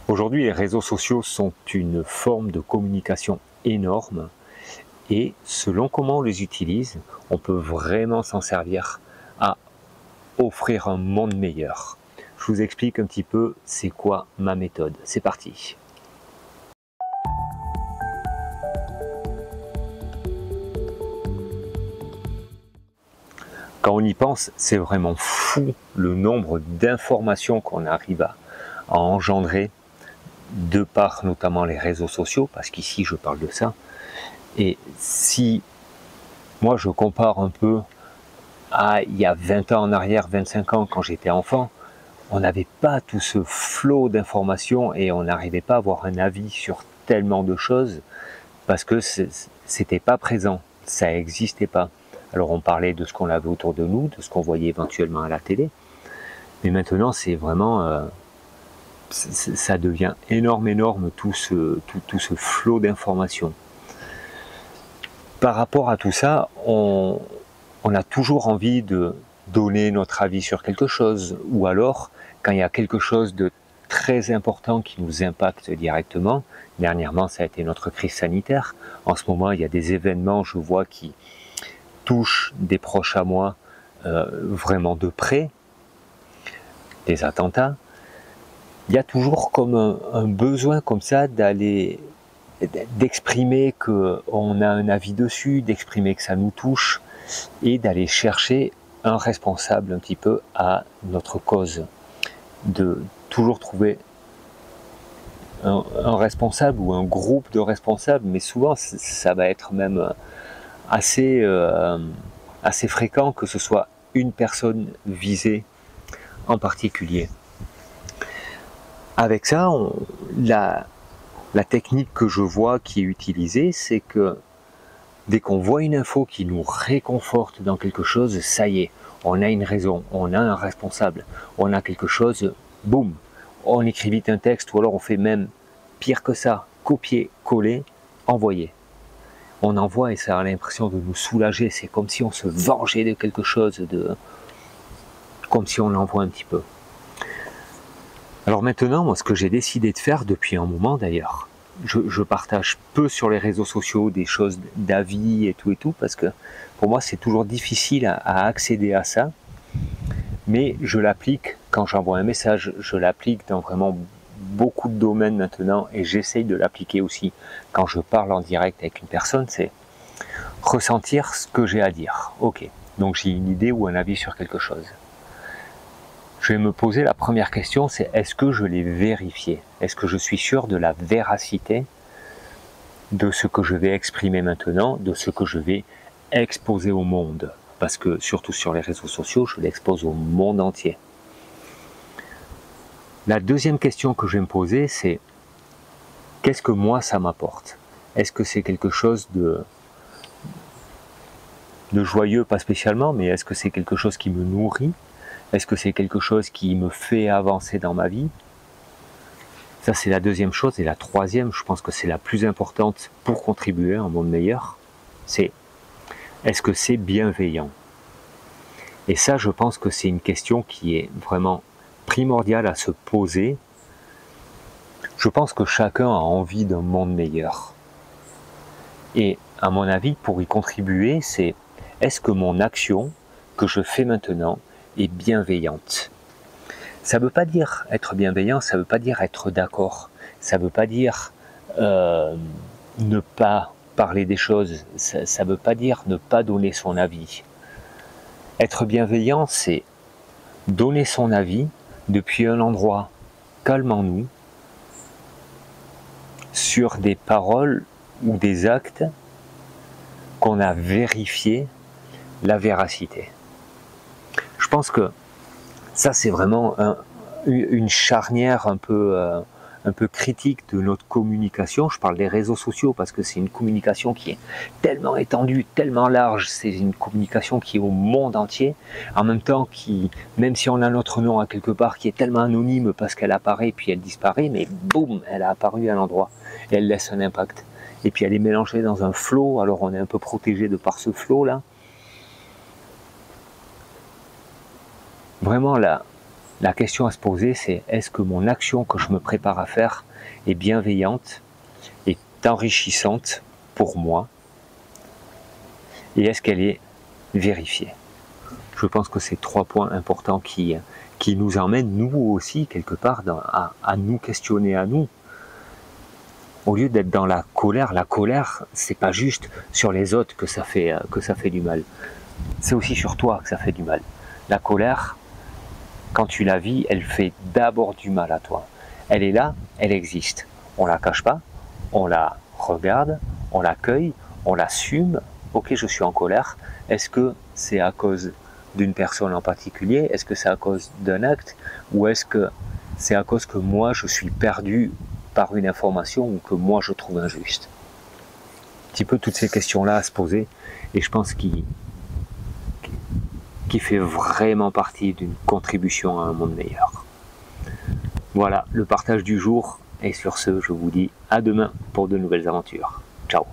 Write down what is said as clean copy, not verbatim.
Aujourd'hui, les réseaux sociaux sont une forme de communication énorme et selon comment on les utilise, on peut vraiment s'en servir à offrir un monde meilleur. Je vous explique un petit peu c'est quoi ma méthode. C'est parti. Quand on y pense, c'est vraiment fou le nombre d'informations qu'on arrive à engendrer de par notamment les réseaux sociaux, parce qu'ici je parle de ça. Et si moi je compare un peu à il y a 20 ans en arrière, 25 ans quand j'étais enfant, on n'avait pas tout ce flot d'informations et on n'arrivait pas à avoir un avis sur tellement de choses parce que c'était pas présent, ça n'existait pas. Alors on parlait de ce qu'on avait autour de nous, de ce qu'on voyait éventuellement à la télé, mais maintenant c'est vraiment ça devient énorme tout ce flot d'informations. Par rapport à tout ça, on a toujours envie de donner notre avis sur quelque chose, ou alors quand il y a quelque chose de très important qui nous impacte directement. Dernièrement, ça a été notre crise sanitaire. En ce moment, il y a des événements, je vois, qui touchent des proches à moi vraiment de près, des attentats. Il y a toujours comme un besoin comme ça d'exprimer qu'on a un avis dessus, d'exprimer que ça nous touche, et d'aller chercher un responsable un petit peu à notre cause, de toujours trouver un responsable ou un groupe de responsables, mais souvent ça va être même assez fréquent que ce soit une personne visée en particulier. Avec ça, la technique que je vois qui est utilisée, c'est que dès qu'on voit une info qui nous réconforte dans quelque chose, ça y est, on a une raison, on a un responsable, on a quelque chose, boum, on écrit vite un texte ou alors on fait même pire que ça, copier, coller, envoyer. On envoie et ça a l'impression de nous soulager, c'est comme si on se vengeait de quelque chose, comme si on l'envoie un petit peu. Alors maintenant, moi ce que j'ai décidé de faire depuis un moment d'ailleurs, je partage peu sur les réseaux sociaux des choses d'avis et tout, parce que pour moi c'est toujours difficile à accéder à ça, mais je l'applique quand j'envoie un message, je l'applique dans vraiment beaucoup de domaines maintenant, et j'essaye de l'appliquer aussi quand je parle en direct avec une personne, c'est ressentir ce que j'ai à dire. Ok, donc j'ai une idée ou un avis sur quelque chose. Je vais me poser la première question, c'est est-ce que je l'ai vérifié? Est-ce que je suis sûr de la véracité de ce que je vais exprimer maintenant, de ce que je vais exposer au monde? Parce que surtout sur les réseaux sociaux, je l'expose au monde entier. La deuxième question que je vais me poser, c'est qu'est-ce que moi ça m'apporte? Est-ce que c'est quelque chose de joyeux, pas spécialement, mais est-ce que c'est quelque chose qui me nourrit? Est-ce que c'est quelque chose qui me fait avancer dans ma vie? Ça, c'est la deuxième chose. Et la troisième, je pense que c'est la plus importante pour contribuer à un monde meilleur, c'est est-ce que c'est bienveillant? Et ça, je pense que c'est une question qui est vraiment primordiale à se poser. Je pense que chacun a envie d'un monde meilleur. Et à mon avis, pour y contribuer, c'est est-ce que mon action que je fais maintenant est bienveillante? Ça ne veut pas dire être bienveillant, ça ne veut pas dire être d'accord, ça ne veut pas dire ne pas parler des choses, ça ne veut pas dire ne pas donner son avis. Être bienveillant, c'est donner son avis depuis un endroit calme en nous, sur des paroles ou des actes qu'on a vérifié la véracité. Je pense que ça, c'est vraiment une charnière un peu critique de notre communication. Je parle des réseaux sociaux parce que c'est une communication qui est tellement étendue, tellement large. C'est une communication qui est au monde entier. En même temps, même si on a notre nom à quelque part, qui est tellement anonyme parce qu'elle apparaît puis elle disparaît, mais boum, elle a apparu à l'endroit et elle laisse un impact. Et puis elle est mélangée dans un flot, alors on est un peu protégé de par ce flot-là. Vraiment, La question à se poser, c'est est-ce que mon action que je me prépare à faire est bienveillante, est enrichissante pour moi, et est-ce qu'elle est vérifiée? Je pense que c'est 3 points importants qui nous emmènent, nous aussi, quelque part, à nous questionner à nous. Au lieu d'être dans la colère, c'est pas juste sur les autres que ça fait du mal. C'est aussi sur toi que ça fait du mal. La colère, quand tu la vis, elle fait d'abord du mal à toi. Elle est là, elle existe. On la cache pas, on la regarde, on l'accueille, on l'assume. Ok, je suis en colère. Est-ce que c'est à cause d'une personne en particulier? Est-ce que c'est à cause d'un acte? Ou est-ce que c'est à cause que moi je suis perdu par une information ou que moi je trouve injuste? Un petit peu toutes ces questions-là à se poser, et je pense qu'il fait vraiment partie d'une contribution à un monde meilleur. Voilà le partage du jour, et sur ce, je vous dis à demain pour de nouvelles aventures. Ciao.